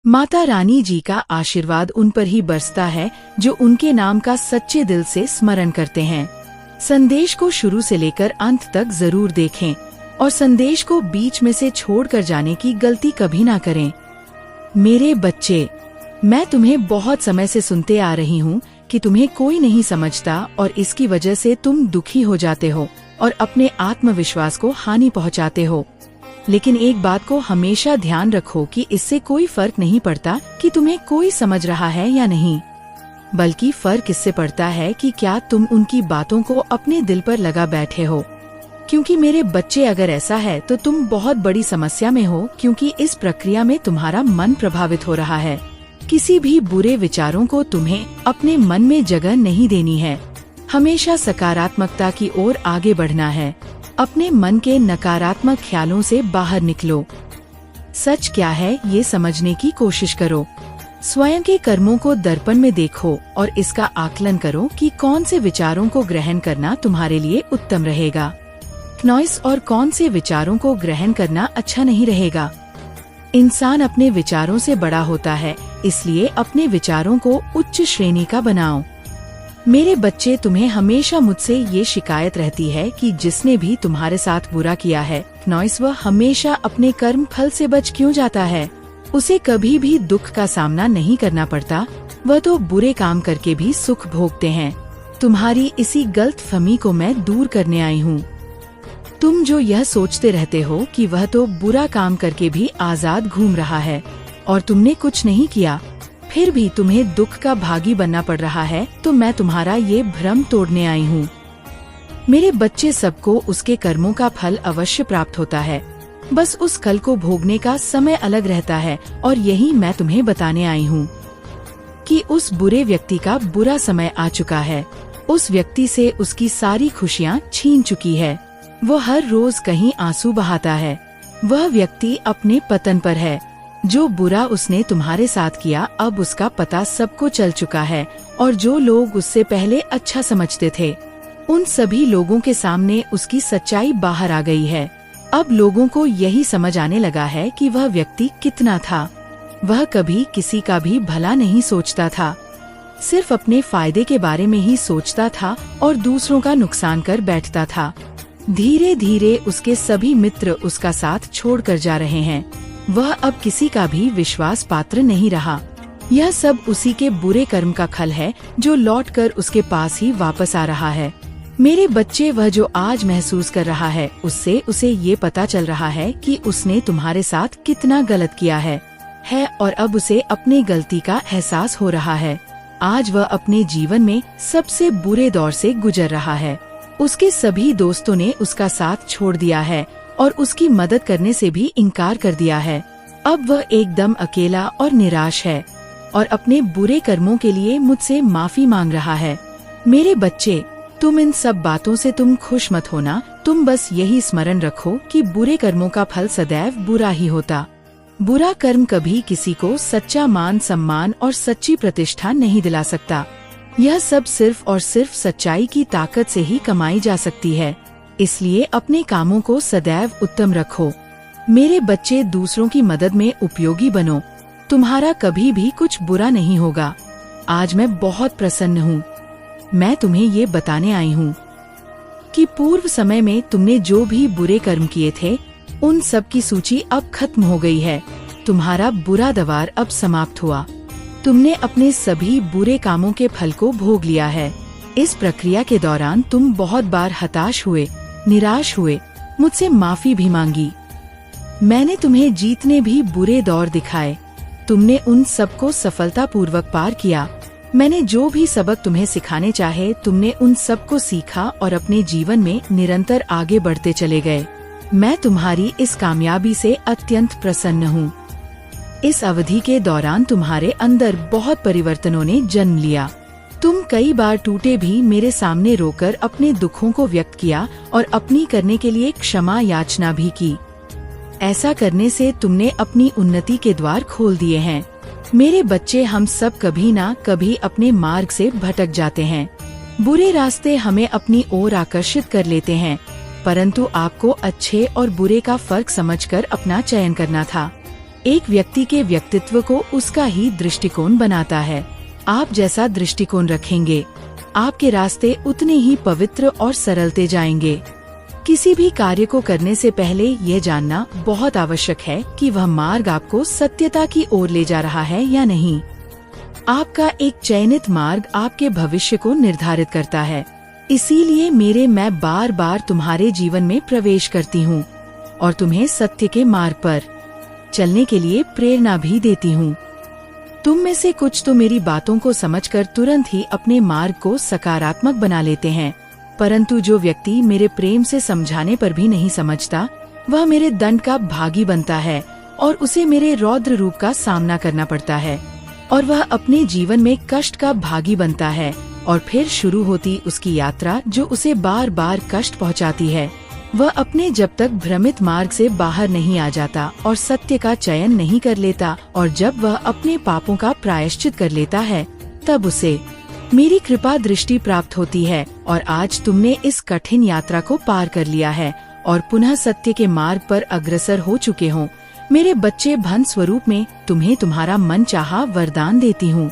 माता रानी जी का आशीर्वाद उन पर ही बरसता है जो उनके नाम का सच्चे दिल से स्मरण करते हैं। संदेश को शुरू से लेकर अंत तक जरूर देखें और संदेश को बीच में से छोड़कर जाने की गलती कभी ना करें। मेरे बच्चे, मैं तुम्हें बहुत समय से सुनते आ रही हूँ कि तुम्हें कोई नहीं समझता और इसकी वजह से तुम दुखी हो जाते हो और अपने आत्मविश्वास को हानि पहुँचाते हो। लेकिन एक बात को हमेशा ध्यान रखो कि इससे कोई फर्क नहीं पड़ता कि तुम्हें कोई समझ रहा है या नहीं, बल्कि फर्क इससे पड़ता है कि क्या तुम उनकी बातों को अपने दिल पर लगा बैठे हो। क्योंकि मेरे बच्चे, अगर ऐसा है तो तुम बहुत बड़ी समस्या में हो, क्योंकि इस प्रक्रिया में तुम्हारा मन प्रभावित हो रहा है। किसी भी बुरे विचारों को तुम्हें अपने मन में जगह नहीं देनी है। हमेशा सकारात्मकता की ओर आगे बढ़ना है। अपने मन के नकारात्मक ख्यालों से बाहर निकलो। सच क्या है ये समझने की कोशिश करो। स्वयं के कर्मों को दर्पण में देखो और इसका आकलन करो कि कौन से विचारों को ग्रहण करना तुम्हारे लिए उत्तम रहेगा नॉइस और कौन से विचारों को ग्रहण करना अच्छा नहीं रहेगा। इंसान अपने विचारों से बड़ा होता है, इसलिए अपने विचारों को उच्च श्रेणी का बनाओ। मेरे बच्चे, तुम्हें हमेशा मुझसे ये शिकायत रहती है कि जिसने भी तुम्हारे साथ बुरा किया है नॉइस, वह हमेशा अपने कर्म फल से बच क्यों जाता है। उसे कभी भी दुख का सामना नहीं करना पड़ता, वह तो बुरे काम करके भी सुख भोगते हैं। तुम्हारी इसी गलतफहमी को मैं दूर करने आई हूँ। तुम जो यह सोचते रहते हो कि वह तो बुरा काम करके भी आजाद घूम रहा है और तुमने कुछ नहीं किया, फिर भी तुम्हें दुख का भागी बनना पड़ रहा है, तो मैं तुम्हारा ये भ्रम तोड़ने आई हूँ। मेरे बच्चे, सबको उसके कर्मों का फल अवश्य प्राप्त होता है, बस उस कल को भोगने का समय अलग रहता है। और यही मैं तुम्हें बताने आई हूँ कि उस बुरे व्यक्ति का बुरा समय आ चुका है। उस व्यक्ति से उसकी सारी खुशियाँ छीन चुकी है। वो हर रोज कहीं आंसू बहाता है। वह व्यक्ति अपने पतन पर है। जो बुरा उसने तुम्हारे साथ किया, अब उसका पता सबको चल चुका है और जो लोग उससे पहले अच्छा समझते थे, उन सभी लोगों के सामने उसकी सच्चाई बाहर आ गई है। अब लोगों को यही समझ आने लगा है कि वह व्यक्ति कितना था। वह कभी किसी का भी भला नहीं सोचता था, सिर्फ अपने फायदे के बारे में ही सोचता था और दूसरों का नुकसान कर बैठता था। धीरे धीरे उसके सभी मित्र उसका साथ छोड़कर जा रहे हैं। वह अब किसी का भी विश्वास पात्र नहीं रहा। यह सब उसी के बुरे कर्म का फल है जो लौटकर उसके पास ही वापस आ रहा है। मेरे बच्चे, वह जो आज महसूस कर रहा है, उससे उसे ये पता चल रहा है कि उसने तुम्हारे साथ कितना गलत किया है और अब उसे अपनी गलती का एहसास हो रहा है। आज वह अपने जीवन में सबसे बुरे दौर से गुजर रहा है। उसके सभी दोस्तों ने उसका साथ छोड़ दिया है और उसकी मदद करने से भी इनकार कर दिया है। अब वह एकदम अकेला और निराश है और अपने बुरे कर्मों के लिए मुझसे माफी मांग रहा है। मेरे बच्चे, तुम इन सब बातों से तुम खुश मत होना। तुम बस यही स्मरण रखो कि बुरे कर्मों का फल सदैव बुरा ही होता। बुरा कर्म कभी किसी को सच्चा मान सम्मान और सच्ची प्रतिष्ठा नहीं दिला सकता। यह सब सिर्फ और सिर्फ सच्चाई की ताकत से ही कमाई जा सकती है। इसलिए अपने कामों को सदैव उत्तम रखो। मेरे बच्चे, दूसरों की मदद में उपयोगी बनो। तुम्हारा कभी भी कुछ बुरा नहीं होगा। आज मैं बहुत प्रसन्न हूँ। मैं तुम्हें ये बताने आई हूँ कि पूर्व समय में तुमने जो भी बुरे कर्म किए थे, उन सब की सूची अब खत्म हो गई है। तुम्हारा बुरा दवार अब समाप्त हुआ। तुमने अपने सभी बुरे कामों के फल को भोग लिया है। इस प्रक्रिया के दौरान तुम बहुत बार हताश हुए, निराश हुए, मुझसे माफी भी मांगी। मैंने तुम्हें जीतने भी बुरे दौर दिखाए। तुमने उन सबको सफलतापूर्वक पार किया। मैंने जो भी सबक तुम्हें सिखाने चाहे, तुमने उन सबको सीखा और अपने जीवन में निरंतर आगे बढ़ते चले गए। मैं तुम्हारी इस कामयाबी से अत्यंत प्रसन्न हूँ। इस अवधि के दौरान तुम्हारे अंदर बहुत परिवर्तनों ने जन्म लिया। तुम कई बार टूटे भी मेरे सामने रोकर अपने दुखों को व्यक्त किया और अपनी करने के लिए क्षमा याचना भी की। ऐसा करने से तुमने अपनी उन्नति के द्वार खोल दिए हैं। मेरे बच्चे, हम सब कभी ना कभी अपने मार्ग से भटक जाते हैं। बुरे रास्ते हमें अपनी ओर आकर्षित कर लेते हैं, परंतु आपको अच्छे और बुरे का फर्क समझकर अपना चयन करना था। एक व्यक्ति के व्यक्तित्व को उसका ही दृष्टिकोण बनाता है। आप जैसा दृष्टिकोण रखेंगे, आपके रास्ते उतने ही पवित्र और सरलते जाएंगे। किसी भी कार्य को करने से पहले यह जानना बहुत आवश्यक है कि वह मार्ग आपको सत्यता की ओर ले जा रहा है या नहीं। आपका एक चयनित मार्ग आपके भविष्य को निर्धारित करता है। इसीलिए मैं बार बार तुम्हारे जीवन में प्रवेश करती हूँ और तुम्हें सत्य के मार्ग पर चलने के लिए प्रेरणा भी देती हूँ। तुम में से कुछ तो मेरी बातों को समझकर तुरंत ही अपने मार्ग को सकारात्मक बना लेते हैं, परंतु जो व्यक्ति मेरे प्रेम से समझाने पर भी नहीं समझता, वह मेरे दंड का भागी बनता है और उसे मेरे रौद्र रूप का सामना करना पड़ता है और वह अपने जीवन में कष्ट का भागी बनता है और फिर शुरू होती उसकी यात्रा जो उसे बार बार कष्ट पहुंचाती है। वह अपने जब तक भ्रमित मार्ग से बाहर नहीं आ जाता और सत्य का चयन नहीं कर लेता और जब वह अपने पापों का प्रायश्चित कर लेता है, तब उसे मेरी कृपा दृष्टि प्राप्त होती है और आज तुमने इस कठिन यात्रा को पार कर लिया है और पुनः सत्य के मार्ग पर अग्रसर हो चुके हो। मेरे बच्चे, धन स्वरूप में तुम्हें तुम्हारा मन चाहा वरदान देती हूँ।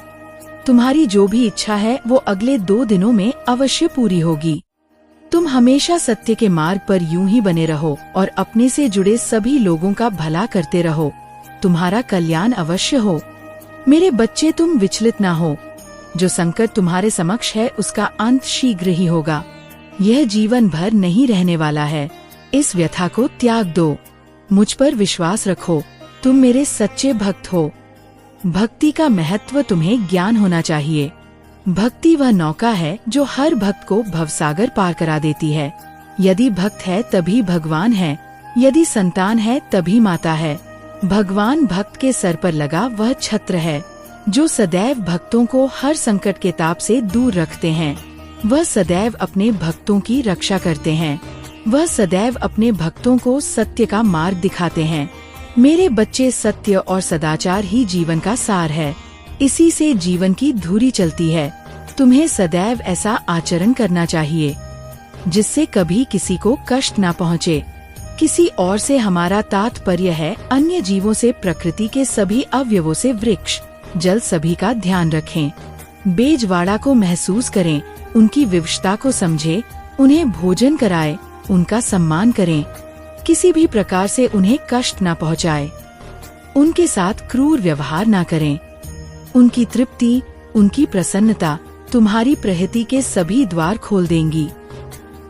तुम्हारी जो भी इच्छा है वो अगले 2 दिनों में अवश्य पूरी होगी। तुम हमेशा सत्य के मार्ग पर यूं ही बने रहो और अपने से जुड़े सभी लोगों का भला करते रहो। तुम्हारा कल्याण अवश्य हो। मेरे बच्चे, तुम विचलित ना हो। जो संकट तुम्हारे समक्ष है उसका अंत शीघ्र ही होगा। यह जीवन भर नहीं रहने वाला है। इस व्यथा को त्याग दो। मुझ पर विश्वास रखो। तुम मेरे सच्चे भक्त हो। भक्ति का महत्व तुम्हें ज्ञान होना चाहिए। भक्ति वह नौका है जो हर भक्त को भवसागर पार करा देती है। यदि भक्त है तभी भगवान है, यदि संतान है तभी माता है। भगवान भक्त के सर पर लगा वह छत्र है जो सदैव भक्तों को हर संकट के ताप से दूर रखते हैं। वह सदैव अपने भक्तों की रक्षा करते हैं। वह सदैव अपने भक्तों को सत्य का मार्ग दिखाते हैं। मेरे बच्चे, सत्य और सदाचार ही जीवन का सार है। इसी से जीवन की धुरी चलती है। तुम्हें सदैव ऐसा आचरण करना चाहिए जिससे कभी किसी को कष्ट न पहुँचे। किसी और से हमारा तात्पर्य है अन्य जीवों से, प्रकृति के सभी अवयवों से, वृक्ष, जल सभी का ध्यान रखें। बेजवाड़ा को महसूस करें, उनकी विविधता को समझें, उन्हें भोजन कराएं, उनका सम्मान करें। किसी भी प्रकार से उन्हें कष्ट न पहुँचाए। उनके साथ क्रूर व्यवहार न करें। उनकी तृप्ति, उनकी प्रसन्नता तुम्हारी प्रहति के सभी द्वार खोल देंगी।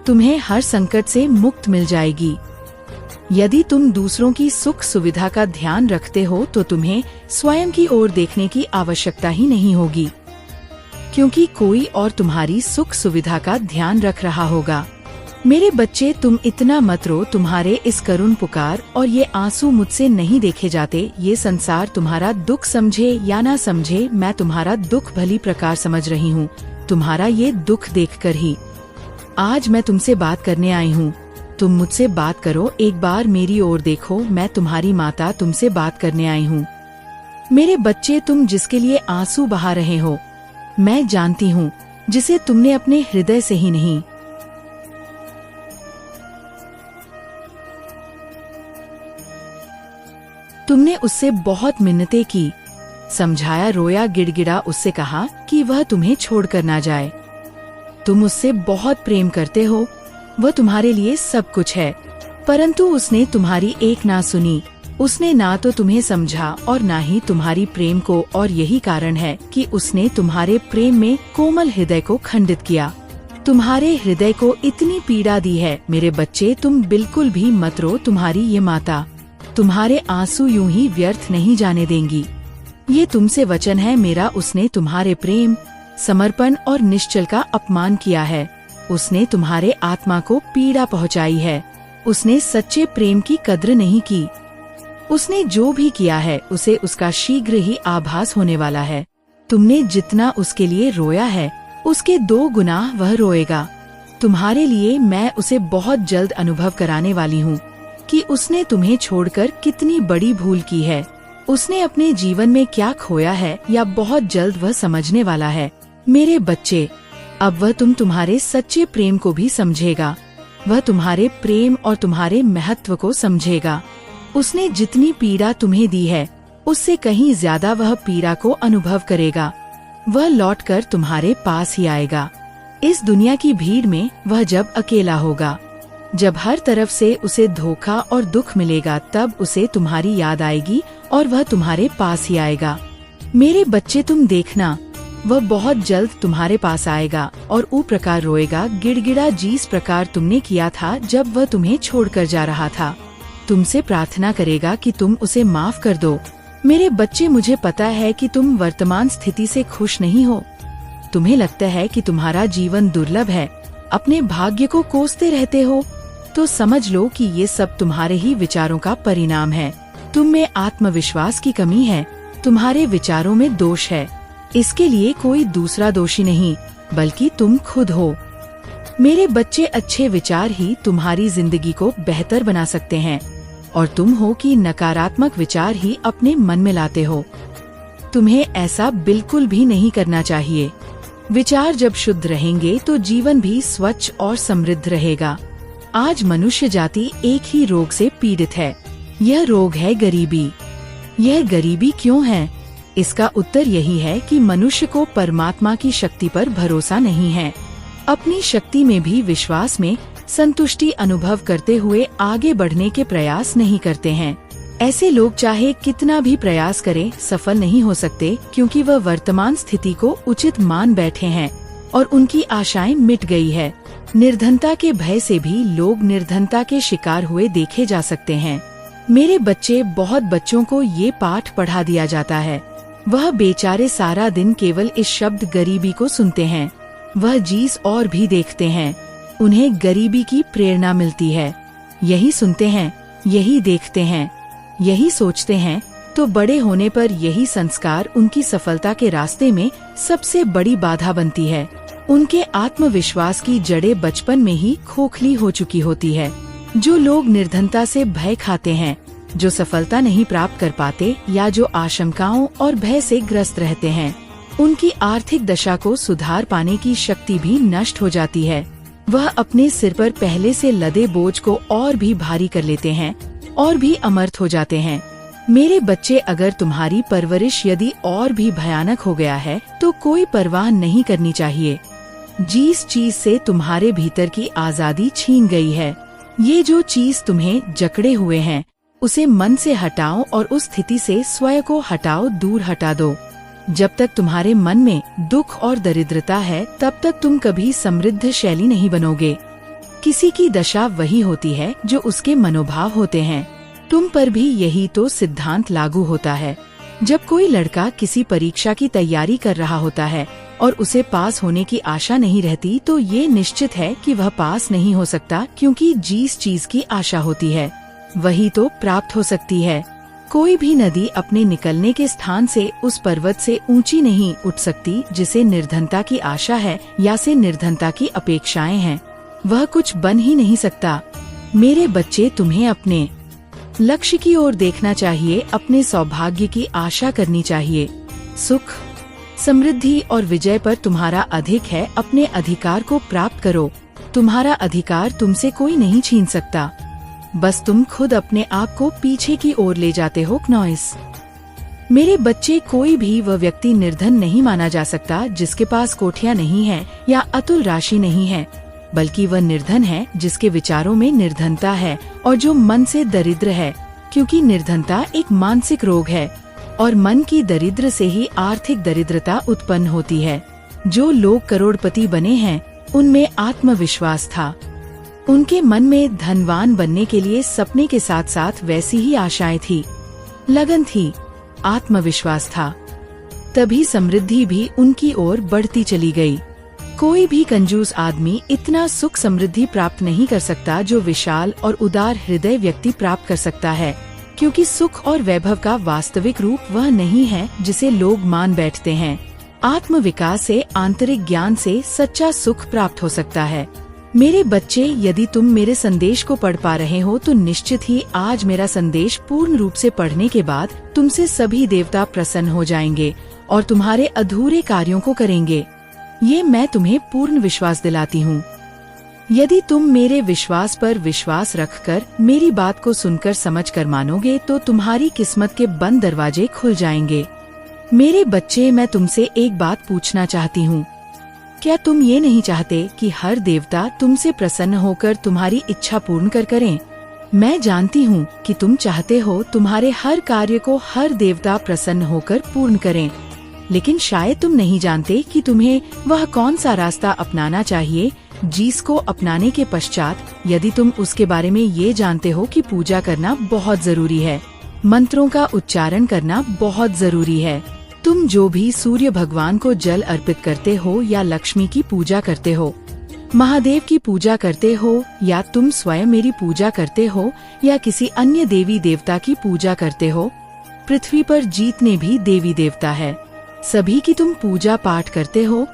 तुम्हें हर संकट से मुक्त मिल जाएगी। यदि तुम दूसरों की सुख सुविधा का ध्यान रखते हो तो तुम्हें स्वयं की ओर देखने की आवश्यकता ही नहीं होगी, क्योंकि कोई और तुम्हारी सुख सुविधा का ध्यान रख रहा होगा। मेरे बच्चे, तुम इतना मत रो। तुम्हारे इस करुण पुकार और ये आंसू मुझसे नहीं देखे जाते। ये संसार तुम्हारा दुख समझे या ना समझे, मैं तुम्हारा दुख भली प्रकार समझ रही हूँ। तुम्हारा ये दुख देखकर ही आज मैं तुमसे बात करने आई हूँ। तुम मुझसे बात करो, एक बार मेरी ओर देखो। मैं तुम्हारी माता तुमसे बात करने आई हूँ। मेरे बच्चे, तुम जिसके लिए आंसू बहा रहे हो, मैं जानती हूँ, जिसे तुमने अपने हृदय से ही नहीं, तुमने उससे बहुत मिन्नतें की, समझाया, रोया, गिड़गिड़ा, उससे कहा कि वह तुम्हें छोड़कर ना जाए। तुम उससे बहुत प्रेम करते हो, वह तुम्हारे लिए सब कुछ है, परंतु उसने तुम्हारी एक ना सुनी। उसने ना तो तुम्हें समझा और ना ही तुम्हारी प्रेम को, और यही कारण है कि उसने तुम्हारे प्रेम में कोमल हृदय को खंडित किया। तुम्हारे हृदय को इतनी पीड़ा दी है। मेरे बच्चे, तुम बिल्कुल भी मत रो। तुम्हारी ये माता तुम्हारे आंसू यूं ही व्यर्थ नहीं जाने देंगी। ये तुमसे वचन है मेरा। उसने तुम्हारे प्रेम, समर्पण और निश्चल का अपमान किया है। उसने तुम्हारे आत्मा को पीड़ा पहुंचाई है। उसने सच्चे प्रेम की कद्र नहीं की। उसने जो भी किया है उसे उसका शीघ्र ही आभास होने वाला है। तुमने जितना उसके लिए रोया है उसके 2 गुना वह रोएगा। तुम्हारे लिए मैं उसे बहुत जल्द अनुभव कराने वाली हूँ कि उसने तुम्हें छोड़कर कितनी बड़ी भूल की है। उसने अपने जीवन में क्या खोया है या बहुत जल्द वह समझने वाला है। मेरे बच्चे, अब वह तुम्हारे सच्चे प्रेम को भी समझेगा। वह तुम्हारे प्रेम और तुम्हारे महत्व को समझेगा। उसने जितनी पीड़ा तुम्हें दी है उससे कहीं ज्यादा वह पीड़ा को अनुभव करेगा। वह लौटकर तुम्हारे पास ही आएगा। इस दुनिया की भीड़ में वह जब अकेला होगा, जब हर तरफ से उसे धोखा और दुख मिलेगा, तब उसे तुम्हारी याद आएगी और वह तुम्हारे पास ही आएगा। मेरे बच्चे, तुम देखना, वह बहुत जल्द तुम्हारे पास आएगा और ऊ प्रकार रोएगा, गिड़गिड़ा जिस प्रकार तुमने किया था जब वह तुम्हें छोड़कर जा रहा था। तुमसे प्रार्थना करेगा कि तुम उसे माफ कर दो। मेरे बच्चे, मुझे पता है कि तुम वर्तमान स्थिति से खुश नहीं हो। तुम्हें लगता है कि तुम्हारा जीवन दुर्लभ है, अपने भाग्य को कोसते रहते हो। तो समझ लो कि ये सब तुम्हारे ही विचारों का परिणाम है। तुम में आत्मविश्वास की कमी है, तुम्हारे विचारों में दोष है। इसके लिए कोई दूसरा दोषी नहीं, बल्कि तुम खुद हो। मेरे बच्चे, अच्छे विचार ही तुम्हारी जिंदगी को बेहतर बना सकते हैं और तुम हो कि नकारात्मक विचार ही अपने मन में लाते हो। तुम्हें ऐसा बिल्कुल भी नहीं करना चाहिए। विचार जब शुद्ध रहेंगे तो जीवन भी स्वच्छ और समृद्ध रहेगा। आज मनुष्य जाति एक ही रोग से पीड़ित है। यह रोग है गरीबी। यह गरीबी क्यों है? इसका उत्तर यही है कि मनुष्य को परमात्मा की शक्ति पर भरोसा नहीं है। अपनी शक्ति में भी विश्वास में संतुष्टि अनुभव करते हुए आगे बढ़ने के प्रयास नहीं करते हैं। ऐसे लोग चाहे कितना भी प्रयास करें, सफल नहीं हो सकते, क्योंकि वह वर्तमान स्थिति को उचित मान बैठे हैं और उनकी आशाएं मिट गई है। निर्धनता के भय से भी लोग निर्धनता के शिकार हुए देखे जा सकते हैं। मेरे बच्चे, बहुत बच्चों को ये पाठ पढ़ा दिया जाता है। वह बेचारे सारा दिन केवल इस शब्द गरीबी को सुनते हैं। वह चीज और भी देखते हैं, उन्हें गरीबी की प्रेरणा मिलती है। यही सुनते हैं, यही देखते हैं, यही सोचते हैं, तो बड़े होने पर यही संस्कार उनकी सफलता के रास्ते में सबसे बड़ी बाधा बनती है। उनके आत्मविश्वास की जड़ें बचपन में ही खोखली हो चुकी होती है। जो लोग निर्धनता से भय खाते हैं, जो सफलता नहीं प्राप्त कर पाते या जो आशंकाओं और भय से ग्रस्त रहते हैं, उनकी आर्थिक दशा को सुधार पाने की शक्ति भी नष्ट हो जाती है। वह अपने सिर पर पहले से लदे बोझ को और भी भारी कर लेते हैं और भी अमर्थ हो जाते हैं। मेरे बच्चे, अगर तुम्हारी परवरिश यदि और भी भयानक हो गया है तो कोई परवाह नहीं करनी चाहिए। जिस चीज से तुम्हारे भीतर की आजादी छीन गई है, ये जो चीज तुम्हें जकड़े हुए हैं, उसे मन से हटाओ और उस स्थिति से स्वयं को हटाओ, दूर हटा दो। जब तक तुम्हारे मन में दुख और दरिद्रता है, तब तक तुम कभी समृद्धशाली नहीं बनोगे। किसी की दशा वही होती है जो उसके मनोभाव होते हैं। तुम पर भी यही तो सिद्धांत लागू होता है। जब कोई लड़का किसी परीक्षा की तैयारी कर रहा होता है और उसे पास होने की आशा नहीं रहती, तो ये निश्चित है कि वह पास नहीं हो सकता, क्योंकि जिस चीज की आशा होती है वही तो प्राप्त हो सकती है। कोई भी नदी अपने निकलने के स्थान से उस पर्वत से ऊंची नहीं उठ सकती जिसे निर्धनता की आशा है या से निर्धनता की अपेक्षाएं हैं। वह कुछ बन ही नहीं सकता। मेरे बच्चे, तुम्हें अपने लक्ष्य की ओर देखना चाहिए, अपने सौभाग्य की आशा करनी चाहिए। सुख, समृद्धि और विजय पर तुम्हारा अधिक है। अपने अधिकार को प्राप्त करो। तुम्हारा अधिकार तुमसे कोई नहीं छीन सकता, बस तुम खुद अपने आप को पीछे की ओर ले जाते हो। नॉइस। मेरे बच्चे, कोई भी वह व्यक्ति निर्धन नहीं माना जा सकता जिसके पास कोठियां नहीं है या अतुल राशि नहीं है, बल्कि वह निर्धन है जिसके विचारों में निर्धनता है और जो मन से दरिद्र है, क्योंकि निर्धनता एक मानसिक रोग है और मन की दरिद्र से ही आर्थिक दरिद्रता उत्पन्न होती है। जो लोग करोड़पति बने हैं, उनमें आत्मविश्वास था। उनके मन में धनवान बनने के लिए सपने के साथ साथ वैसी ही आशाएं थी, लगन थी, आत्मविश्वास था। तभी समृद्धि भी उनकी ओर बढ़ती चली गई। कोई भी कंजूस आदमी इतना सुख समृद्धि प्राप्त नहीं कर सकता जो विशाल और उदार हृदय व्यक्ति प्राप्त कर सकता है, क्योंकि सुख और वैभव का वास्तविक रूप वह नहीं है जिसे लोग मान बैठते हैं। आत्म विकास से, आंतरिक ज्ञान से सच्चा सुख प्राप्त हो सकता है। मेरे बच्चे, यदि तुम मेरे संदेश को पढ़ पा रहे हो तो निश्चित ही आज मेरा संदेश पूर्ण रूप से पढ़ने के बाद तुमसे सभी देवता प्रसन्न हो जाएंगे और तुम्हारे अधूरे कार्यों को करेंगे। ये मैं तुम्हें पूर्ण विश्वास दिलाती हूँ। यदि तुम मेरे विश्वास पर विश्वास रखकर मेरी बात को सुनकर समझकर मानोगे तो तुम्हारी किस्मत के बंद दरवाजे खुल जाएंगे। मेरे बच्चे, मैं तुमसे एक बात पूछना चाहती हूँ। क्या तुम ये नहीं चाहते कि हर देवता तुमसे प्रसन्न होकर तुम्हारी इच्छा पूर्ण करें? मैं जानती हूँ कि तुम चाहते हो तुम्हारे हर कार्य को हर देवता प्रसन्न होकर पूर्ण करें, लेकिन शायद तुम नहीं जानते कि तुम्हें वह कौन सा रास्ता अपनाना चाहिए जिसको अपनाने के पश्चात यदि तुम उसके बारे में ये जानते हो कि पूजा करना बहुत जरूरी है, मंत्रों का उच्चारण करना बहुत जरूरी है। तुम जो भी सूर्य भगवान को जल अर्पित करते हो या लक्ष्मी की पूजा करते हो, महादेव की पूजा करते हो या तुम स्वयं मेरी पूजा करते हो या किसी अन्य देवी देवता की पूजा करते हो, पृथ्वी पर जितने भी देवी देवता है सभी की तुम पूजा पाठ करते हो।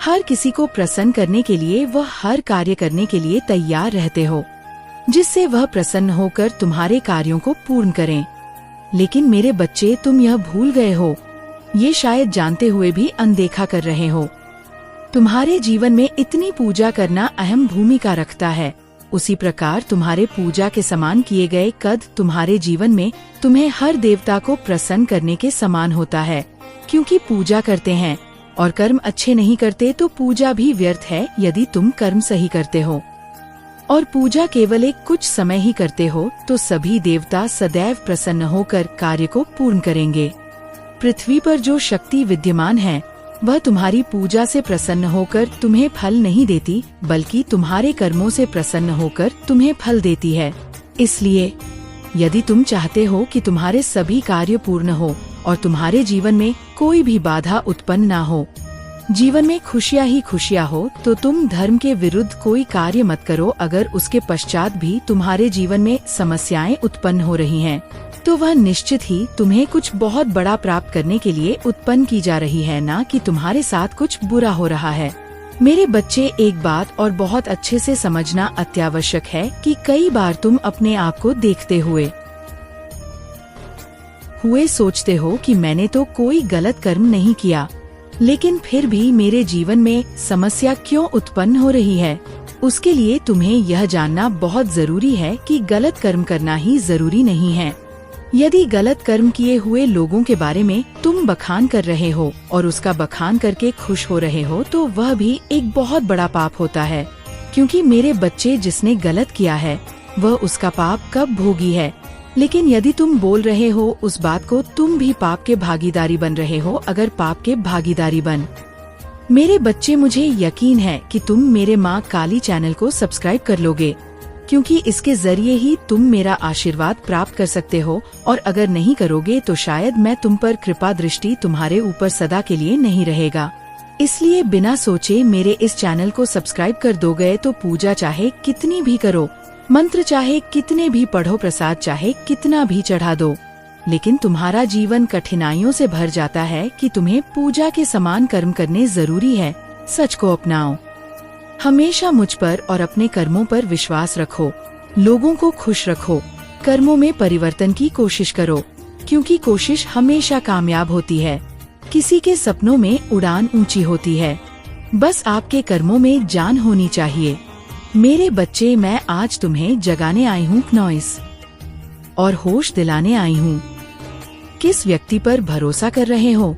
हर किसी को प्रसन्न करने के लिए वह हर कार्य करने के लिए तैयार रहते हो जिससे वह प्रसन्न होकर तुम्हारे कार्यों को पूर्ण करें। लेकिन मेरे बच्चे, तुम यह भूल गए हो, ये शायद जानते हुए भी अनदेखा कर रहे हो। तुम्हारे जीवन में इतनी पूजा करना अहम भूमिका रखता है, उसी प्रकार तुम्हारे पूजा के समान किए गए कद तुम्हारे जीवन में तुम्हें हर देवता को प्रसन्न करने के समान होता है, क्योंकि पूजा करते हैं और कर्म अच्छे नहीं करते तो पूजा भी व्यर्थ है। यदि तुम कर्म सही करते हो और पूजा केवल एक कुछ समय ही करते हो तो सभी देवता सदैव प्रसन्न होकर कार्य को पूर्ण करेंगे। पृथ्वी पर जो शक्ति विद्यमान है वह तुम्हारी पूजा से प्रसन्न होकर तुम्हें फल नहीं देती, बल्कि तुम्हारे कर्मों से प्रसन्न होकर तुम्हें फल देती है। इसलिए यदि तुम चाहते हो कि तुम्हारे सभी कार्य पूर्ण हो और तुम्हारे जीवन में कोई भी बाधा उत्पन्न ना हो, जीवन में खुशियाँ ही खुशियाँ हो, तो तुम धर्म के विरुद्ध कोई कार्य मत करो। अगर उसके पश्चात भी तुम्हारे जीवन में समस्याएं उत्पन्न हो रही हैं, तो वह निश्चित ही तुम्हें कुछ बहुत बड़ा प्राप्त करने के लिए उत्पन्न की जा रही है, ना कि तुम्हारे साथ कुछ बुरा हो रहा है। मेरे बच्चे, एक बात और बहुत अच्छे से समझना अत्यावश्यक है कि कई बार तुम अपने आप को देखते हुए सोचते हो कि मैंने तो कोई गलत कर्म नहीं किया, लेकिन फिर भी मेरे जीवन में समस्या क्यों उत्पन्न हो रही है। उसके लिए तुम्हें यह जानना बहुत जरूरी है कि गलत कर्म करना ही जरूरी नहीं है। यदि गलत कर्म किए हुए लोगों के बारे में तुम बखान कर रहे हो और उसका बखान करके खुश हो रहे हो, तो वह भी एक बहुत बड़ा पाप होता है, क्योंकि मेरे बच्चे, जिसने गलत किया है वह उसका पाप कब भोगी है। लेकिन यदि तुम बोल रहे हो उस बात को, तुम भी पाप के भागीदारी बन रहे हो। अगर पाप के भागीदारी बन मेरे बच्चे, मुझे यकीन है कि तुम मेरे माँ काली चैनल को सब्सक्राइब कर लोगे, क्योंकि इसके जरिए ही तुम मेरा आशीर्वाद प्राप्त कर सकते हो। और अगर नहीं करोगे तो शायद मैं तुम पर कृपा दृष्टि तुम्हारे ऊपर सदा के लिए नहीं रहेगा। इसलिए बिना सोचे मेरे इस चैनल को सब्सक्राइब कर दोगे तो पूजा चाहे कितनी भी करो, मंत्र चाहे कितने भी पढ़ो, प्रसाद चाहे कितना भी चढ़ा दो, लेकिन तुम्हारा जीवन कठिनाइयों से भर जाता है कि तुम्हें पूजा के समान कर्म करने जरूरी है। सच को अपनाओ, हमेशा मुझ पर और अपने कर्मों पर विश्वास रखो, लोगों को खुश रखो, कर्मों में परिवर्तन की कोशिश करो, क्योंकि कोशिश हमेशा कामयाब होती है। किसी के सपनों में उड़ान ऊंची होती है, बस आपके कर्मों में जान होनी चाहिए। मेरे बच्चे, मैं आज तुम्हें जगाने आई हूँ नॉइस और होश दिलाने आई हूँ। किस व्यक्ति पर भरोसा कर रहे हो?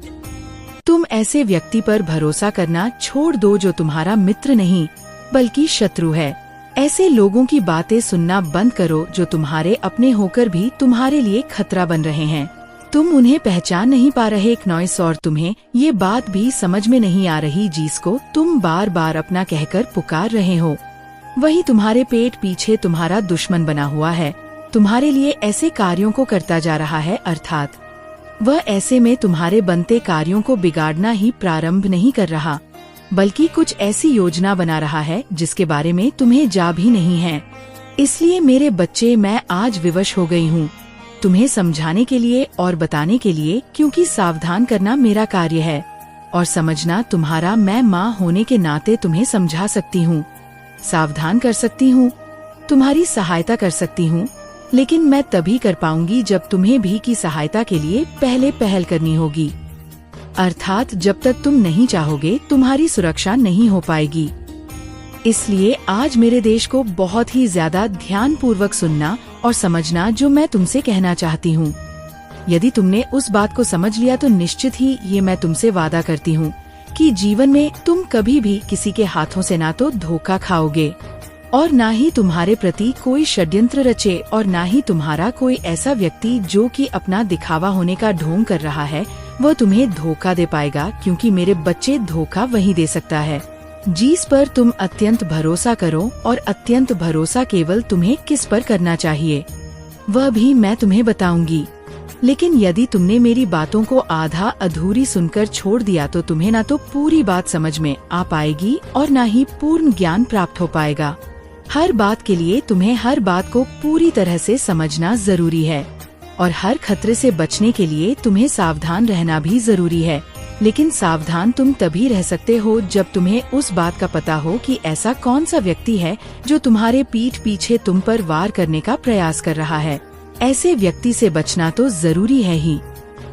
तुम ऐसे व्यक्ति पर भरोसा करना छोड़ दो जो तुम्हारा मित्र नहीं बल्कि शत्रु है। ऐसे लोगों की बातें सुनना बंद करो जो तुम्हारे अपने होकर भी तुम्हारे लिए खतरा बन रहे हैं। तुम उन्हें पहचान नहीं पा रहे नॉइस, और तुम्हें ये बात भी समझ में नहीं आ रही जिसको तुम बार बार अपना कहकर पुकार रहे हो। वही तुम्हारे पेट पीछे तुम्हारा दुश्मन बना हुआ है, तुम्हारे लिए ऐसे कार्यों को करता जा रहा है, अर्थात वह ऐसे में तुम्हारे बनते कार्यों को बिगाड़ना ही प्रारंभ नहीं कर रहा, बल्कि कुछ ऐसी योजना बना रहा है जिसके बारे में तुम्हें जा भी नहीं है। इसलिए मेरे बच्चे, मैं आज विवश हो गई हूँ तुम्हें समझाने के लिए और बताने के लिए, क्योंकि सावधान करना मेरा कार्य है और समझना तुम्हारा। मैं माँ होने के नाते तुम्हें समझा सकती हूँ, सावधान कर सकती हूँ, तुम्हारी सहायता कर सकती हूँ, लेकिन मैं तभी कर पाऊंगी जब तुम्हें भी की सहायता के लिए पहले पहल करनी होगी। अर्थात जब तक तुम नहीं चाहोगे तुम्हारी सुरक्षा नहीं हो पाएगी। इसलिए आज मेरे देश को बहुत ही ज्यादा ध्यान पूर्वक सुनना और समझना जो मैं तुमसे कहना चाहती हूँ। यदि तुमने उस बात को समझ लिया तो निश्चित ही ये मैं तुमसे वादा करती हूँ कि जीवन में तुम कभी भी किसी के हाथों से ना तो धोखा खाओगे और ना ही तुम्हारे प्रति कोई षड्यंत्र रचे और ना ही तुम्हारा कोई ऐसा व्यक्ति जो कि अपना दिखावा होने का ढोंग कर रहा है वह तुम्हें धोखा दे पाएगा, क्योंकि मेरे बच्चे धोखा वही दे सकता है जिस पर तुम अत्यंत भरोसा करो। और अत्यंत भरोसा केवल तुम्हें किस पर करना चाहिए वह भी मैं तुम्हें बताऊंगी। लेकिन यदि तुमने मेरी बातों को आधा अधूरी सुनकर छोड़ दिया तो तुम्हें ना तो पूरी बात समझ में आ पाएगी और ना ही पूर्ण ज्ञान प्राप्त हो पाएगा। हर बात के लिए तुम्हें हर बात को पूरी तरह से समझना जरूरी है और हर खतरे से बचने के लिए तुम्हें सावधान रहना भी जरूरी है। लेकिन सावधान तुम तभी रह सकते हो जब तुम्हें उस बात का पता हो कि ऐसा कौन सा व्यक्ति है जो तुम्हारे पीठ पीछे तुम पर वार करने का प्रयास कर रहा है। ऐसे व्यक्ति से बचना तो जरूरी है ही,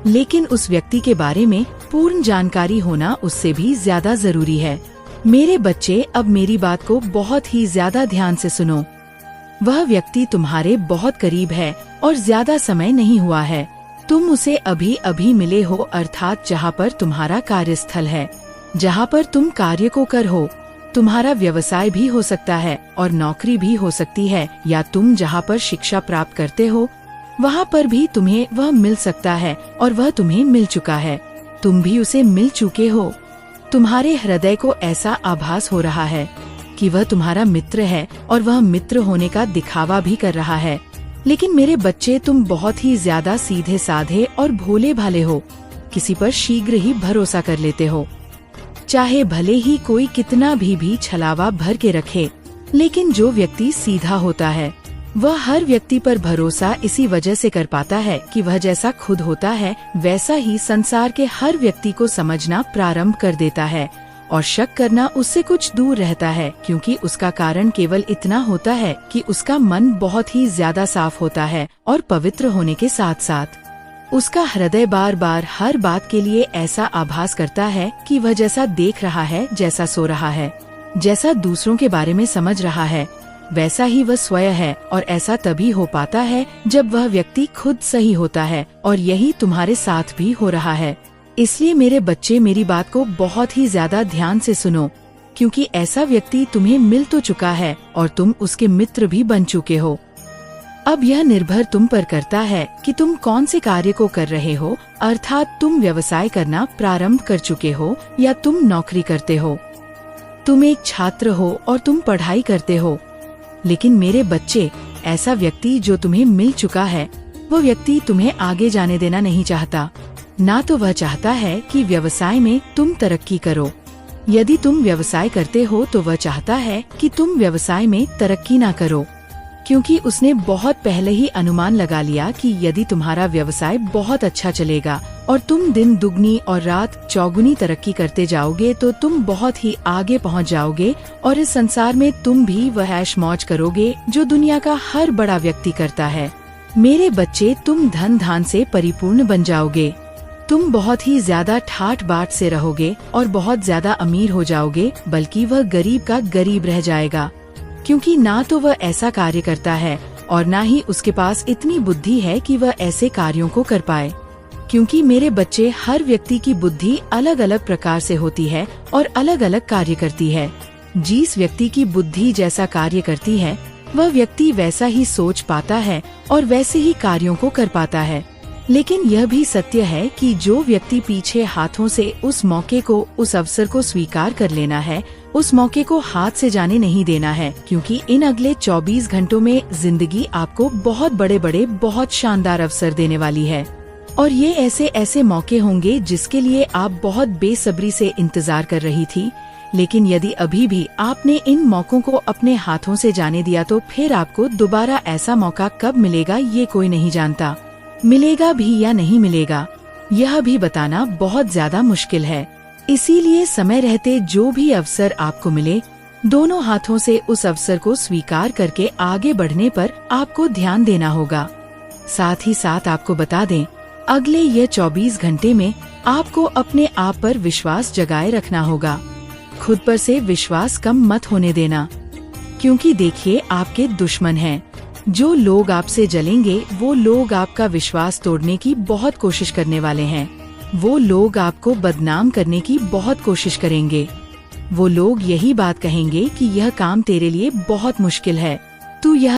लेकिन उस व्यक्ति के बारे में पूर्ण जानकारी होना उससे भी ज्यादा जरूरी है। मेरे बच्चे, अब मेरी बात को बहुत ही ज्यादा ध्यान से सुनो। वह व्यक्ति तुम्हारे बहुत करीब है और ज्यादा समय नहीं हुआ है। तुम उसे अभी अभी मिले हो, अर्थात जहाँ पर तुम्हारा कार्यस्थल है, जहाँ पर तुम कार्य को कर हो। तुम्हारा व्यवसाय भी हो सकता है और नौकरी भी हो सकती है, या तुम जहाँ पर शिक्षा प्राप्त करते हो वहाँ पर भी तुम्हें वह मिल सकता है और वह तुम्हें मिल चुका है। तुम भी उसे मिल चुके हो। तुम्हारे हृदय को ऐसा आभास हो रहा है कि वह तुम्हारा मित्र है और वह मित्र होने का दिखावा भी कर रहा है। लेकिन मेरे बच्चे, तुम बहुत ही ज्यादा सीधे साधे और भोले भाले हो। किसी पर शीघ्र ही भरोसा कर लेते हो, चाहे भले ही कोई कितना भी छलावा भर के रखे। लेकिन जो व्यक्ति सीधा होता है वह हर व्यक्ति पर भरोसा इसी वजह से कर पाता है कि वह जैसा खुद होता है वैसा ही संसार के हर व्यक्ति को समझना प्रारंभ कर देता है और शक करना उससे कुछ दूर रहता है, क्योंकि उसका कारण केवल इतना होता है कि उसका मन बहुत ही ज्यादा साफ होता है और पवित्र होने के साथ साथ उसका हृदय बार बार हर बात के लिए ऐसा आभास करता है कि वह जैसा देख रहा है, जैसा सो रहा है, जैसा दूसरों के बारे में समझ रहा है, वैसा ही वह स्वयं है। और ऐसा तभी हो पाता है जब वह व्यक्ति खुद सही होता है, और यही तुम्हारे साथ भी हो रहा है। इसलिए मेरे बच्चे, मेरी बात को बहुत ही ज्यादा ध्यान से सुनो, क्योंकि ऐसा व्यक्ति तुम्हें मिल तो चुका है और तुम उसके मित्र भी बन चुके हो। अब यह निर्भर तुम पर करता है कि तुम कौन से कार्य को कर रहे हो, अर्थात तुम व्यवसाय करना प्रारंभ कर चुके हो या तुम नौकरी करते हो, तुम एक छात्र हो और तुम पढ़ाई करते हो। लेकिन मेरे बच्चे, ऐसा व्यक्ति जो तुम्हें मिल चुका है वो व्यक्ति तुम्हें आगे जाने देना नहीं चाहता। ना तो वह चाहता है कि व्यवसाय में तुम तरक्की करो। यदि तुम व्यवसाय करते हो तो वह चाहता है कि तुम व्यवसाय में तरक्की ना करो, क्योंकि उसने बहुत पहले ही अनुमान लगा लिया कि यदि तुम्हारा व्यवसाय बहुत अच्छा चलेगा और तुम दिन दुगनी और रात चौगुनी तरक्की करते जाओगे तो तुम बहुत ही आगे पहुंच जाओगे और इस संसार में तुम भी वह ऐश मौज करोगे जो दुनिया का हर बड़ा व्यक्ति करता है। मेरे बच्चे, तुम धन धान से परिपूर्ण बन जाओगे। तुम बहुत ही ज्यादा ठाट बाट से रहोगे और बहुत ज्यादा अमीर हो जाओगे, बल्कि वह गरीब का गरीब रह जाएगा, क्योंकि ना तो वह ऐसा कार्य करता है और ना ही उसके पास इतनी बुद्धि है कि वह ऐसे कार्यों को कर पाए। क्योंकि मेरे बच्चे, हर व्यक्ति की बुद्धि अलग अलग प्रकार से होती है और अलग अलग कार्य करती है। जिस व्यक्ति की बुद्धि जैसा कार्य करती है वह व्यक्ति वैसा ही सोच पाता है और वैसे ही कार्यों को कर पाता है। लेकिन यह भी सत्य है कि जो व्यक्ति पीछे हाथों से उस मौके को, उस अवसर को स्वीकार कर लेना है, उस मौके को हाथ से जाने नहीं देना है, क्योंकि इन अगले 24 घंटों में जिंदगी आपको बहुत बड़े बड़े, बहुत शानदार अवसर देने वाली है। और ये ऐसे ऐसे मौके होंगे जिसके लिए आप बहुत बेसब्री से इंतजार कर रही थी। लेकिन यदि अभी भी आपने इन मौकों को अपने हाथों से जाने दिया तो फिर आपको दोबारा ऐसा मौका कब मिलेगा ये कोई नहीं जानता। मिलेगा भी या नहीं मिलेगा यह भी बताना बहुत ज्यादा मुश्किल है। इसीलिए समय रहते जो भी अवसर आपको मिले, दोनों हाथों से उस अवसर को स्वीकार करके आगे बढ़ने पर आपको ध्यान देना होगा। साथ ही साथ आपको बता दें, अगले यह 24 घंटे में आपको अपने आप पर विश्वास जगाए रखना होगा। खुद पर से विश्वास कम मत होने देना, क्योंकि देखिए आपके दुश्मन हैं। जो लोग आपसे जलेंगे वो लोग आपका विश्वास तोड़ने की बहुत कोशिश करने वाले हैं। वो लोग आपको बदनाम करने की बहुत कोशिश करेंगे। वो लोग यही बात कहेंगे कि यह काम तेरे लिए बहुत मुश्किल है, तू यह